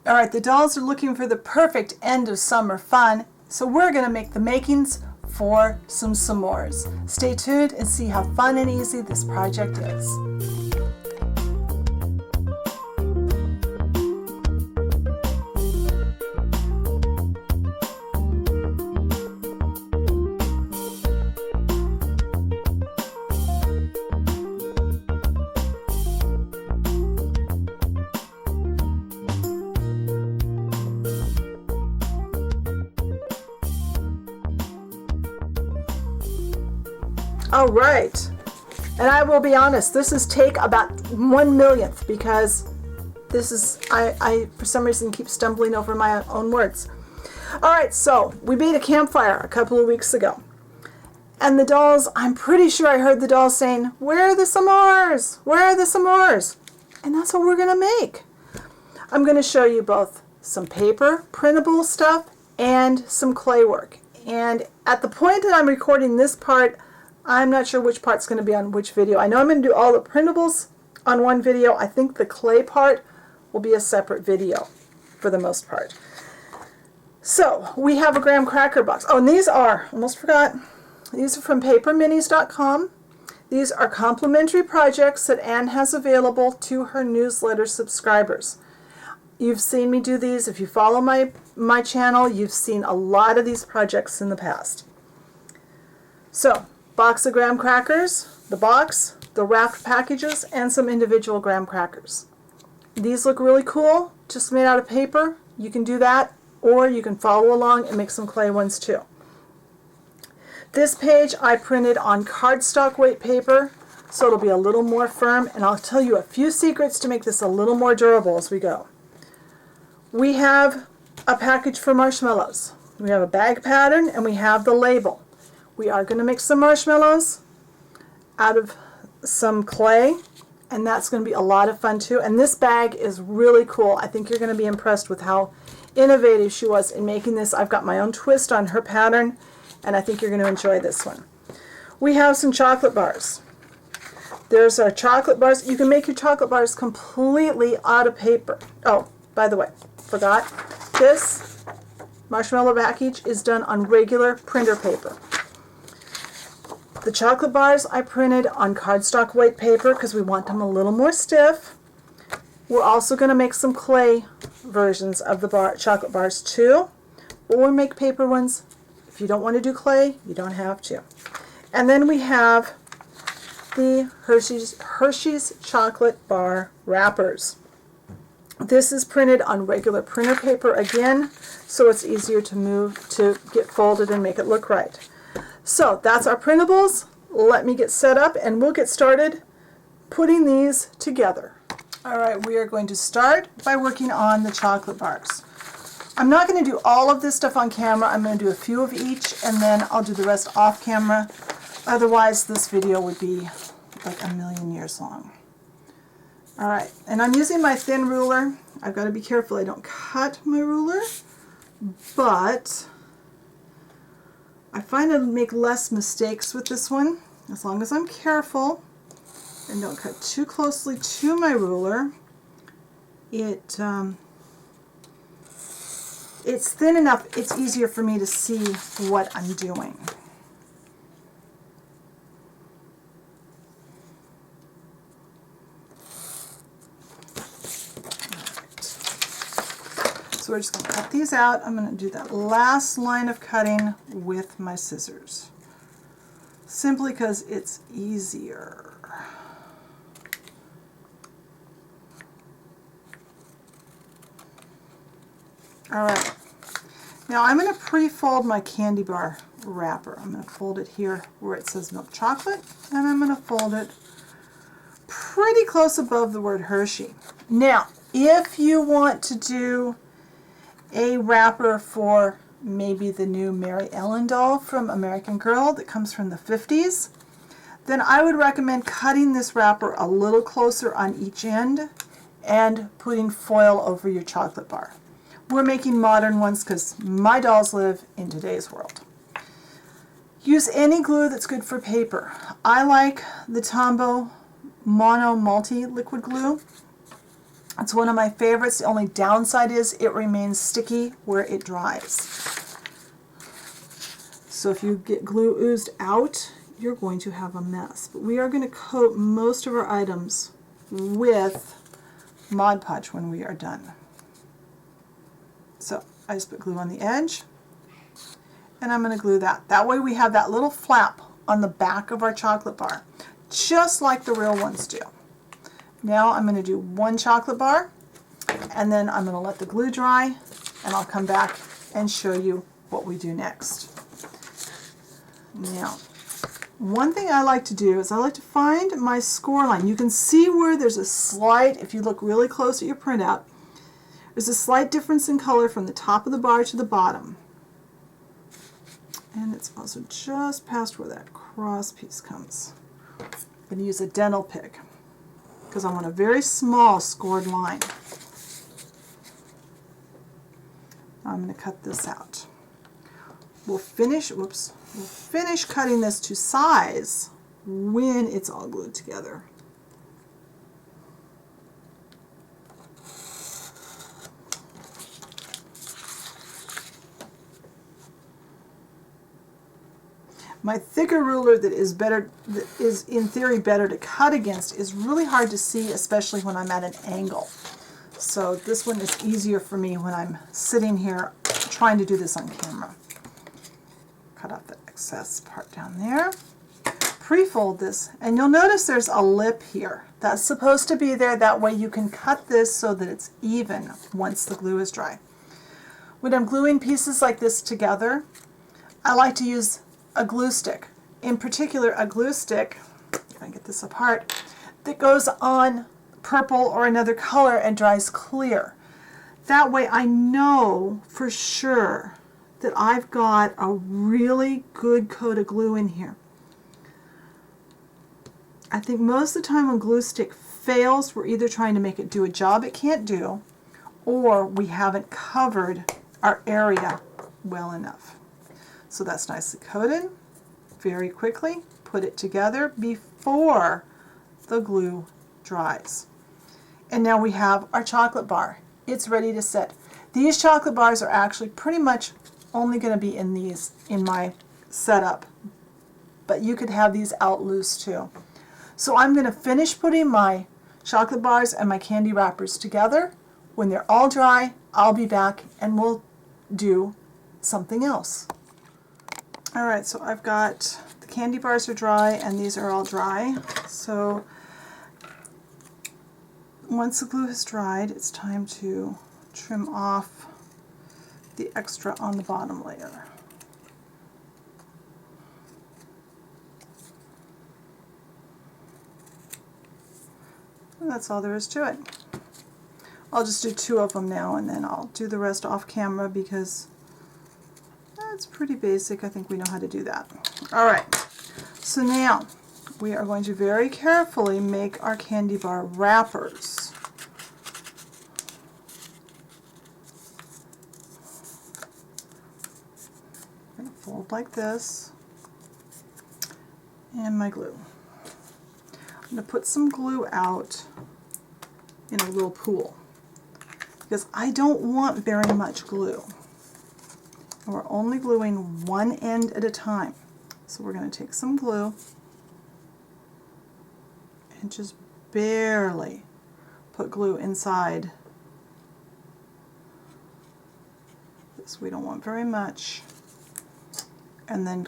All right, the dolls are looking for the perfect end of summer fun, so we're going to make the makings for some s'mores. Stay tuned and see how fun and easy this project is. All right, and I will be honest, this is take about 1/1,000,000th because this is, I for some reason keep stumbling over my own words. All right, so we made a campfire a couple of weeks ago. And the dolls, I'm pretty sure I heard the dolls saying, "Where are the s'mores? Where are the s'mores?" And that's what we're gonna make. I'm gonna show you both some paper, printable stuff, and some clay work. And at the point that I'm recording this part, I'm not sure which part's going to be on which video. I know I'm going to do all the printables on one video. I think the clay part will be a separate video for the most part. So we have a graham cracker box. Oh, and these are, almost forgot, these are from paperminis.com. These are complimentary projects that Anne has available to her newsletter subscribers. You've seen me do these. If you follow my channel, you've seen a lot of these projects in the past. So, box of graham crackers, the box, the wrapped packages, and some individual graham crackers. These look really cool, just made out of paper. You can do that, or you can follow along and make some clay ones too. This page I printed on cardstock weight paper, so it'll be a little more firm, and I'll tell you a few secrets to make this a little more durable as we go. We have a package for marshmallows. We have a bag pattern, and we have the label. We are going to make some marshmallows out of some clay, and that's going to be a lot of fun too. And this bag is really cool. I think you're going to be impressed with how innovative she was in making this. I've got my own twist on her pattern, and I think you're going to enjoy this one. We have some chocolate bars. There's our chocolate bars. You can make your chocolate bars completely out of paper. Oh, by the way, forgot. This marshmallow package is done on regular printer paper. The chocolate bars I printed on cardstock weight paper because we want them a little more stiff. We're also going to make some clay versions of the chocolate bars too, or make paper ones. If you don't want to do clay, you don't have to. And then we have the Hershey's chocolate bar wrappers. This is printed on regular printer paper again, so it's easier to move, to get folded and make it look right. So that's our printables. Let me get set up and we'll get started putting these together. All right, we are going to start by working on the chocolate bars. I'm not going to do all of this stuff on camera. I'm going to do a few of each and then I'll do the rest off camera. Otherwise, this video would be like 1,000,000 years long. All right, and I'm using my thin ruler. I've got to be careful I don't cut my ruler, but I find I make less mistakes with this one as long as I'm careful and don't cut too closely to my ruler. It's thin enough, it's easier for me to see what I'm doing. So we're just going to cut these out. I'm going to do that last line of cutting with my scissors, simply because it's easier. All right, now I'm going to pre-fold my candy bar wrapper. I'm going to fold it here where it says milk chocolate, and I'm going to fold it pretty close above the word Hershey. Now, if you want to do a wrapper for maybe the new Mary Ellen doll from American Girl that comes from the 50s, then I would recommend cutting this wrapper a little closer on each end and putting foil over your chocolate bar. We're making modern ones because my dolls live in today's world. Use any glue that's good for paper. I like the Tombow Mono Multi Liquid Glue. It's one of my favorites. The only downside is it remains sticky where it dries. So if you get glue oozed out, you're going to have a mess. But we are going to coat most of our items with Mod Podge when we are done. So I just put glue on the edge, and I'm going to glue that. That way we have that little flap on the back of our chocolate bar, just like the real ones do. Now I'm going to do one chocolate bar, and then I'm going to let the glue dry, and I'll come back and show you what we do next. Now, one thing I like to do is I like to find my score line. You can see where there's a slight, if you look really close at your printout, there's a slight difference in color from the top of the bar to the bottom. And it's also just past where that cross piece comes. I'm going to use a dental pick because I want a very small scored line. I'm going to cut this out. We'll finish cutting this to size when it's all glued together. My thicker ruler that is in theory better to cut against is really hard to see, especially when I'm at an angle. So this one is easier for me when I'm sitting here trying to do this on camera. Cut off the excess part down there. Pre-fold this, and you'll notice there's a lip here. That's supposed to be there, that way you can cut this so that it's even once the glue is dry. When I'm gluing pieces like this together, I like to use a glue stick. In particular, a glue stick, if I get this apart, that goes on purple or another color and dries clear. That way I know for sure that I've got a really good coat of glue in here. I think most of the time when glue stick fails, we're either trying to make it do a job it can't do, or we haven't covered our area well enough. So that's nicely coated. Very quickly put it together before the glue dries. And now we have our chocolate bar. It's ready to set. These chocolate bars are actually pretty much only going to be in my setup, but you could have these out loose too. So I'm going to finish putting my chocolate bars and my candy wrappers together. When they're all dry, I'll be back and we'll do something else. Alright, so I've got the candy bars are dry and these are all dry. So once the glue has dried, it's time to trim off the extra on the bottom layer. And that's all there is to it. I'll just do 2 of them now, and then I'll do the rest off camera because that's pretty basic. I think we know how to do that. Alright, so now we are going to very carefully make our candy bar wrappers. I'm going to fold like this, and my glue. I'm going to put some glue out in a little pool because I don't want very much glue. And we're only gluing one end at a time. So we're going to take some glue and just barely put glue inside this. We don't want very much. And then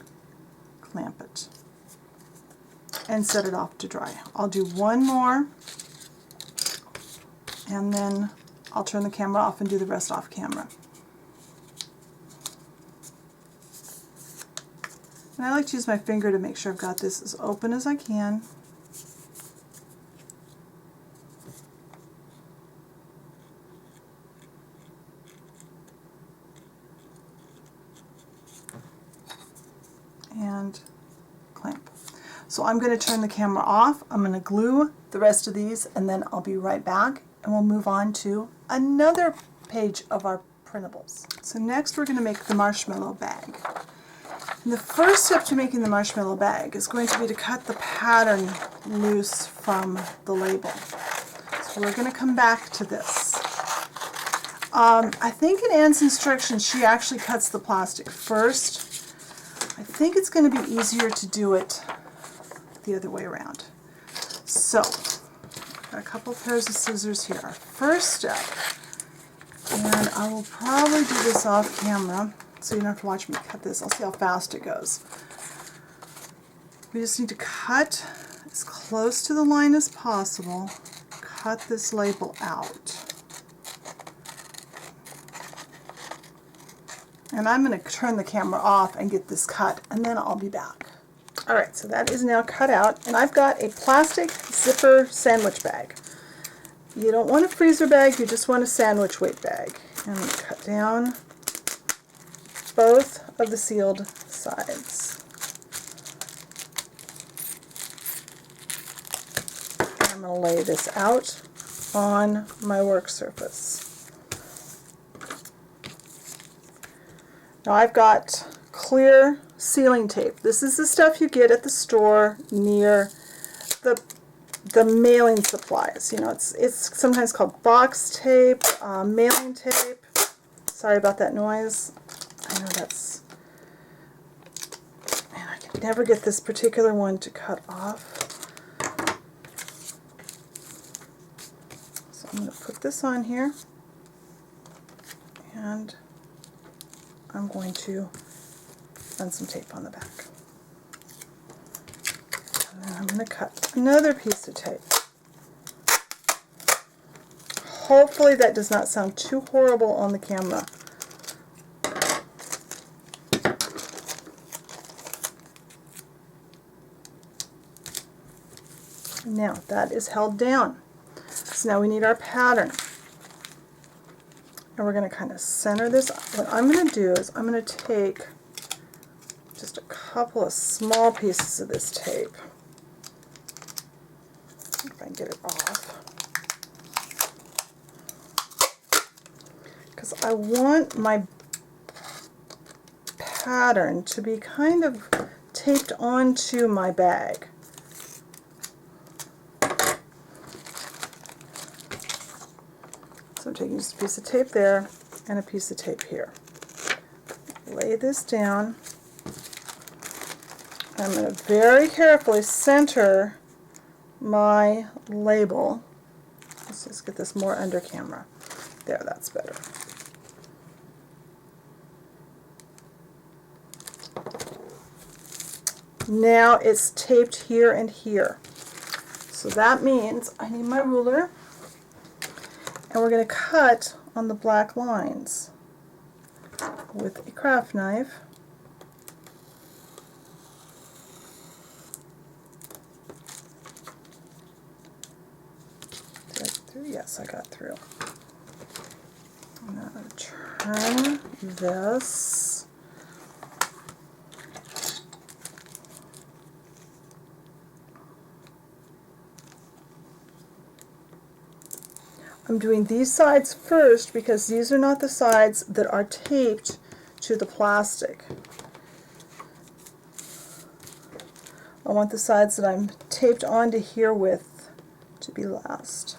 clamp it and set it off to dry. I'll do one more and then I'll turn the camera off and do the rest off camera. And I like to use my finger to make sure I've got this as open as I can. And clamp. So I'm going to turn the camera off. I'm going to glue the rest of these and then I'll be right back and we'll move on to another page of our printables. So next we're going to make the marshmallow bag. And the first step to making the marshmallow bag is going to be to cut the pattern loose from the label. So So we're going to come back to this. I think in Anne's instructions she actually cuts the plastic first. I think it's going to be easier to do it the other way around. So, got a couple pairs of scissors here. Our first step, and I will probably do this off camera so you don't have to watch me cut this. I'll see how fast it goes. We just need to cut as close to the line as possible. Cut this label out. And I'm going to turn the camera off and get this cut, and then I'll be back. Alright, so that is now cut out, and I've got a plastic zipper sandwich bag. You don't want a freezer bag, you just want a sandwich weight bag. And I'm going to cut down both of the sealed sides. And I'm going to lay this out on my work surface. Now I've got clear sealing tape. This is the stuff you get at the store near the mailing supplies. You know, it's sometimes called box tape, mailing tape. Sorry about that noise. I know that's... Man, I can never get this particular one to cut off. So I'm going to put this on here, and I'm going to run some tape on the back. And then I'm going to cut another piece of tape. Hopefully that does not sound too horrible on the camera. Now that is held down. So now we need our pattern. And we're going to kind of center this. What I'm going to do is I'm going to take just a couple of small pieces of this tape. If I can get it off. Because I want my pattern to be kind of taped onto my bag. So I'm taking just a piece of tape there and a piece of tape here. Lay this down. I'm going to very carefully center my label. Let's just get this more under camera. There, that's better. Now it's taped here and here. So that means I need my ruler. And we're going to cut on the black lines with a craft knife. Did I get through? Yes, I got through. And I'm going to turn this. I'm doing these sides first because these are not the sides that are taped to the plastic. I want the sides that I'm taped onto here with to be last.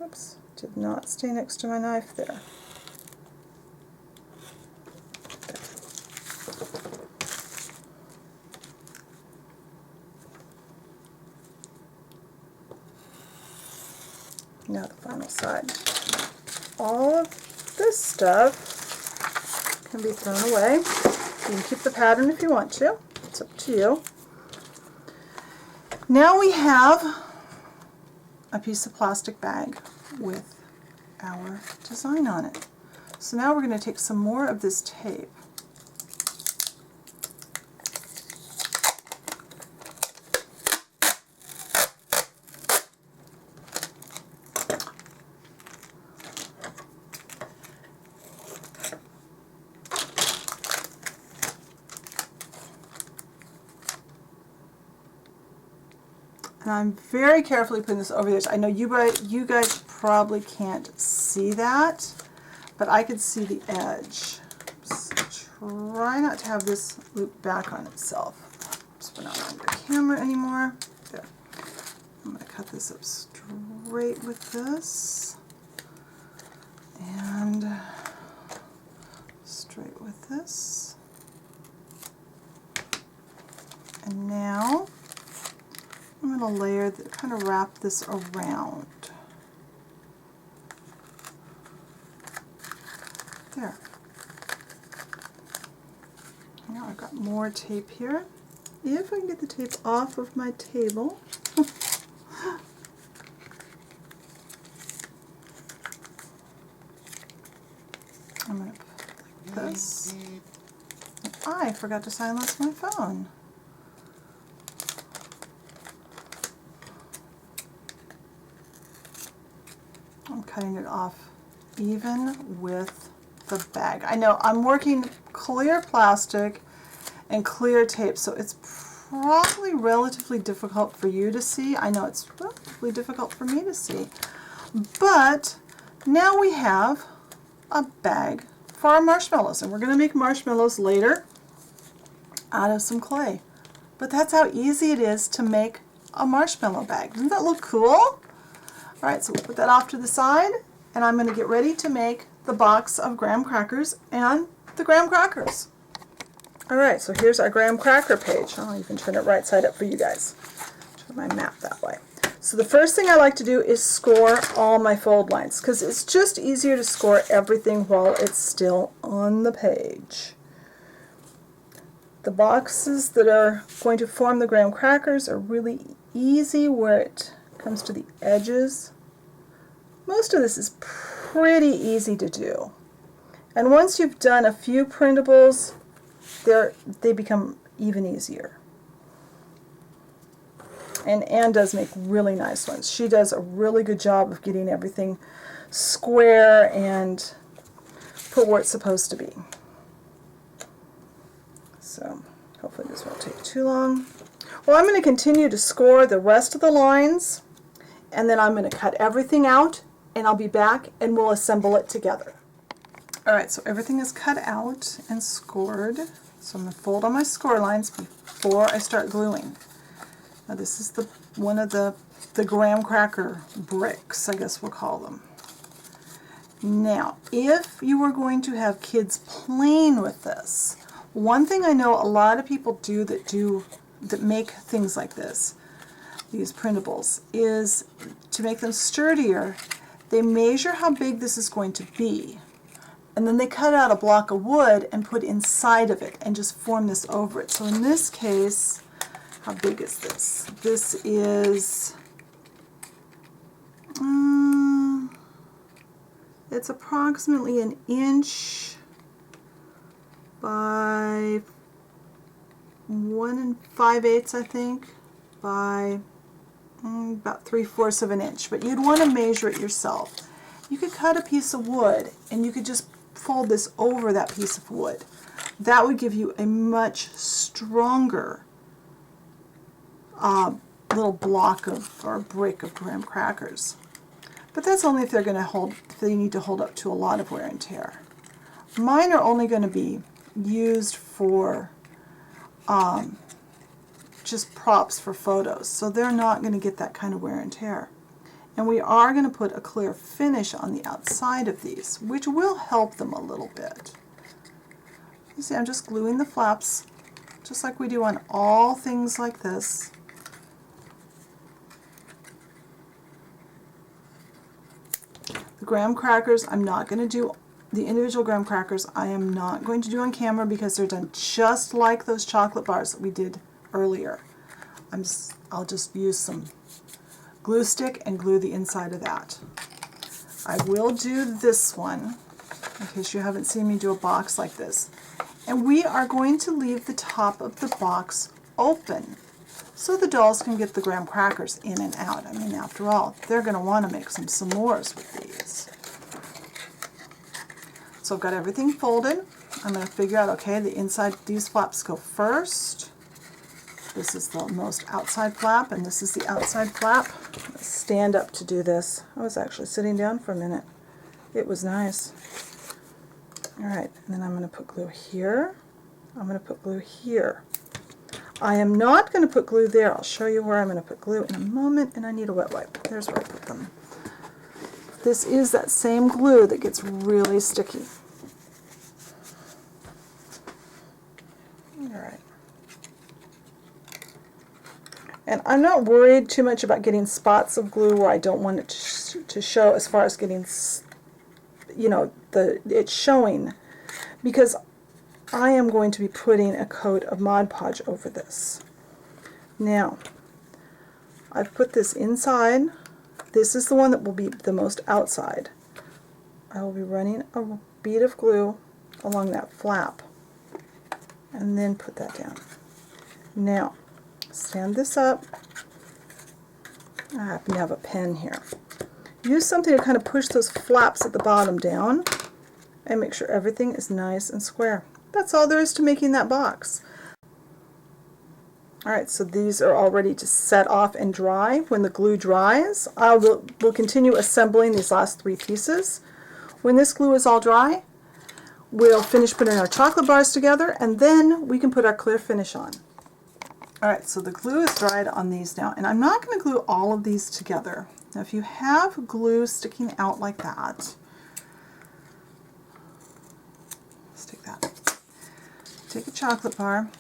Oops, did not stay next to my knife there. Now the final side. All of this stuff can be thrown away. You can keep the pattern if you want to. It's up to you. Now we have a piece of plastic bag with our design on it. So now we're going to take some more of this tape. And I'm very carefully putting this over this. I know you guys probably can't see that, but I can see the edge. So try not to have this loop back on itself. So we're not on the camera anymore. There. I'm going to cut set this up straight with this, and straight with this. And now I'm going to layer, kind of wrap this around. There. Now I've got more tape here. If I can get the tape off of my table. I'm going to put like this. I forgot to silence my phone. I'm cutting it off even with the bag. I know I'm working clear plastic and clear tape, so it's probably relatively difficult for you to see. I know it's relatively difficult for me to see. But now we have a bag for our marshmallows, and we're going to make marshmallows later out of some clay. But that's how easy it is to make a marshmallow bag. Doesn't that look cool? Alright, so we'll put that off to the side, and I'm going to get ready to make the box of graham crackers and the graham crackers. Alright, so here's our graham cracker page. I'll even turn it right side up for you guys. Turn my map that way. So the first thing I like to do is score all my fold lines, because it's just easier to score everything while it's still on the page. The boxes that are going to form the graham crackers are really easy where it comes to the edges. Most of this is pretty easy to do. And once you've done a few printables, they become even easier. And Anne does make really nice ones. She does a really good job of getting everything square and put where it's supposed to be. So hopefully this won't take too long. Well, I'm going to continue to score the rest of the lines, and then I'm going to cut everything out, and I'll be back and we'll assemble it together. Alright, so everything is cut out and scored. So I'm going to fold on my score lines before I start gluing. Now this is one of the graham cracker bricks, I guess we'll call them. Now, if you were going to have kids playing with this, one thing I know a lot of people do that make things like this, these printables, is to make them sturdier, they measure how big this is going to be, and then they cut out a block of wood and put inside of it and just form this over it. So in this case, how big is this? This is, it's approximately 1 inch by 1 5/8, I think, by about 3/4 of an inch. But you'd want to measure it yourself. You could cut a piece of wood and you could just fold this over that piece of wood. That would give you a much stronger little block of, or brick of graham crackers. But that's only if they're going to hold, if they need to hold up to a lot of wear and tear. Mine are only going to be used for just props for photos, so they're not going to get that kind of wear and tear. And we are going to put a clear finish on the outside of these, which will help them a little bit. You see, I'm just gluing the flaps, just like we do on all things like this. The graham crackers, I'm not going to do the individual graham crackers. I am not going to do on camera because they're done just like those chocolate bars that we did earlier. I'll just use some glue stick and glue the inside of that. I will do this one in case you haven't seen me do a box like this. And we are going to leave the top of the box open so the dolls can get the graham crackers in and out. I mean, after all, they're going to want to make some s'mores with these. So I've got everything folded. I'm going to figure out, okay, the inside, these flaps go first. This is the most outside flap, and this is the outside flap. Let's stand up to do this. I was actually sitting down for a minute. It was nice. Alright, and then I'm going to put glue here. I'm going to put glue here. I am not going to put glue there. I'll show you where I'm going to put glue in a moment, and I need a wet wipe. There's where I put them. This is that same glue that gets really sticky. All right. And I'm not worried too much about getting spots of glue where I don't want it to show, as far as getting, you know, it's showing, because I am going to be putting a coat of Mod Podge over this. Now, I've put this inside. This is the one that will be the most outside. I will be running a bead of glue along that flap and then put that down. Now, stand this up. I happen to have a pen here. Use something to kind of push those flaps at the bottom down and make sure everything is nice and square. That's all there is to making that box. Alright, so these are all ready to set off and dry. When the glue dries, we'll continue assembling these last 3 pieces. When this glue is all dry, we'll finish putting our chocolate bars together, and then we can put our clear finish on. Alright, so the glue is dried on these now, and I'm not going to glue all of these together. Now if you have glue sticking out like that, stick that. Take a chocolate bar,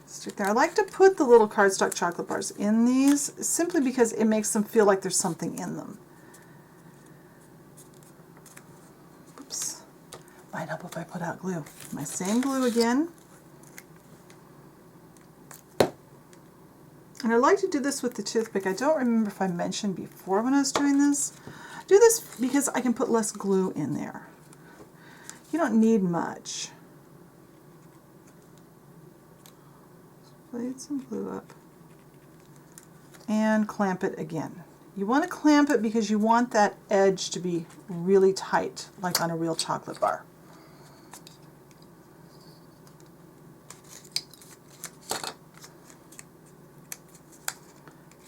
stick there. I like to put the little cardstock chocolate bars in these simply because it makes them feel like there's something in them. Oops. Might help if I put out glue. My same glue again. And I like to do this with the toothpick. I don't remember if I mentioned before when I was doing this. I do this because I can put less glue in there. You don't need much. Laid some glue up and clamp it again. You want to clamp it because you want that edge to be really tight, like on a real chocolate bar.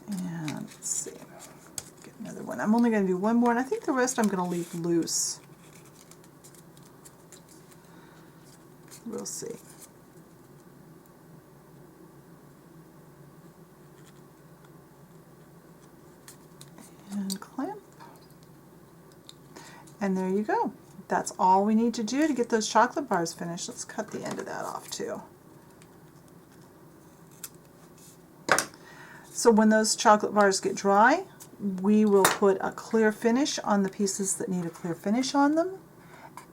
And let's see, get another one. I'm only going to do one more, and I think the rest I'm going to leave loose. We'll see. And clamp. And there you go. That's all we need to do to get those chocolate bars finished. Let's cut the end of that off too. So when those chocolate bars get dry, we will put a clear finish on the pieces that need a clear finish on them.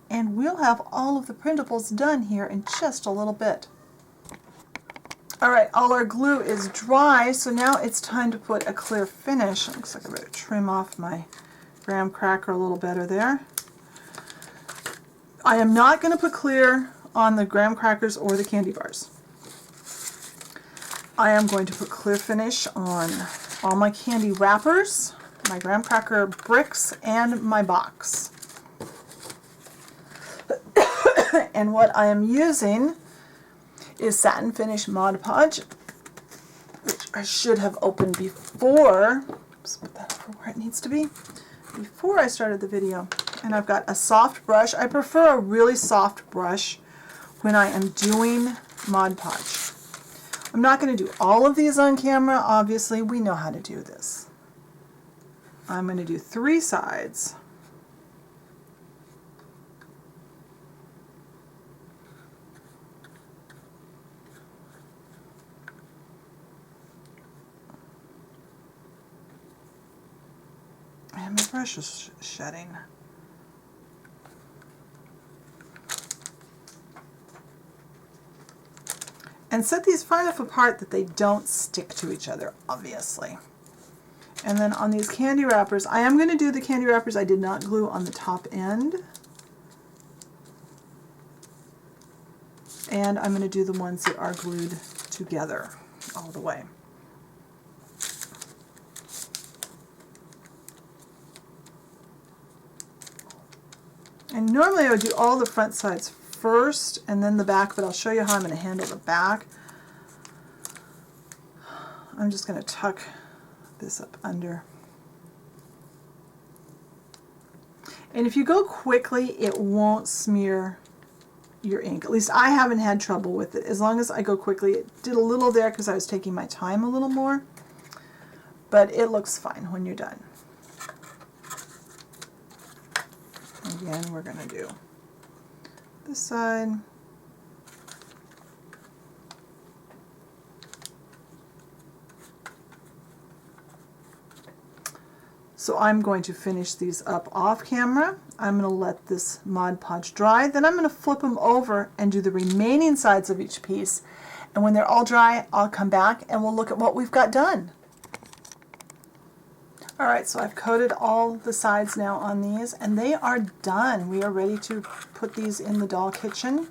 And we'll have all of the printables done here in just a little bit. Alright, all our glue is dry, so now it's time to put a clear finish. It looks like I better trim off my graham cracker a little better there. I am not going to put clear on the graham crackers or the candy bars. I am going to put clear finish on all my candy wrappers, my graham cracker bricks, and my box. And what I am using is Satin Finish Mod Podge, which I should have opened before. Oops, put that over where it needs to be. Before I started the video. And I've got a soft brush. I prefer a really soft brush when I am doing Mod Podge. I'm not going to do all of these on camera. Obviously, we know how to do this. I'm going to do 3 sides. And my brush is shedding. And set these far enough apart that they don't stick to each other, obviously. And then on these candy wrappers, I am going to do the candy wrappers I did not glue on the top end. And I'm going to do the ones that are glued together all the way. And normally I would do all the front sides first and then the back, but I'll show you how I'm going to handle the back. I'm just going to tuck this up under. And if you go quickly, it won't smear your ink. At least I haven't had trouble with it. As long as I go quickly. It did a little there because I was taking my time a little more. But it looks fine when you're done. Again, we're going to do this side. So I'm going to finish these up off camera. I'm going to let this Mod Podge dry. Then I'm going to flip them over and do the remaining sides of each piece. And when they're all dry, I'll come back and we'll look at what we've got done. Alright, so I've coated all the sides now on these, and they are done. We are ready to put these in the doll kitchen.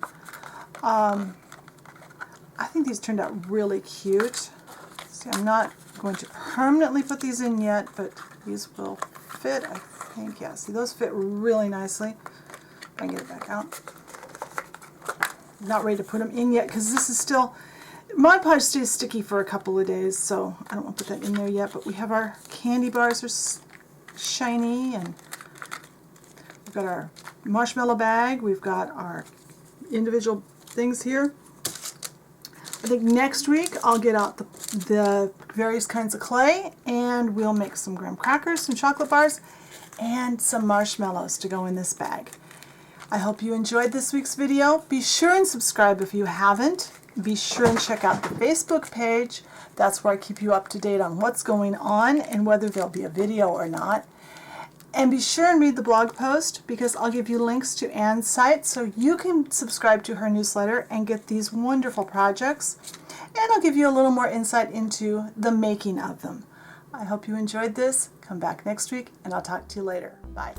I think these turned out really cute. See, I'm not going to permanently put these in yet, but these will fit, I think. Yeah, see, those fit really nicely. If I can get it back out. Not ready to put them in yet because this is still... Mod Podge stays sticky for a couple of days, so I don't want to put that in there yet, but we have our candy bars are shiny, and we've got our marshmallow bag, we've got our individual things here. I think next week I'll get out the various kinds of clay, and we'll make some graham crackers, some chocolate bars, and some marshmallows to go in this bag. I hope you enjoyed this week's video. Be sure and subscribe if you haven't. Be sure and check out the Facebook page. That's where I keep you up to date on what's going on and whether there'll be a video or not. And be sure and read the blog post because I'll give you links to Anne's site so you can subscribe to her newsletter and get these wonderful projects. And I'll give you a little more insight into the making of them. I hope you enjoyed this. Come back next week and I'll talk to you later. Bye.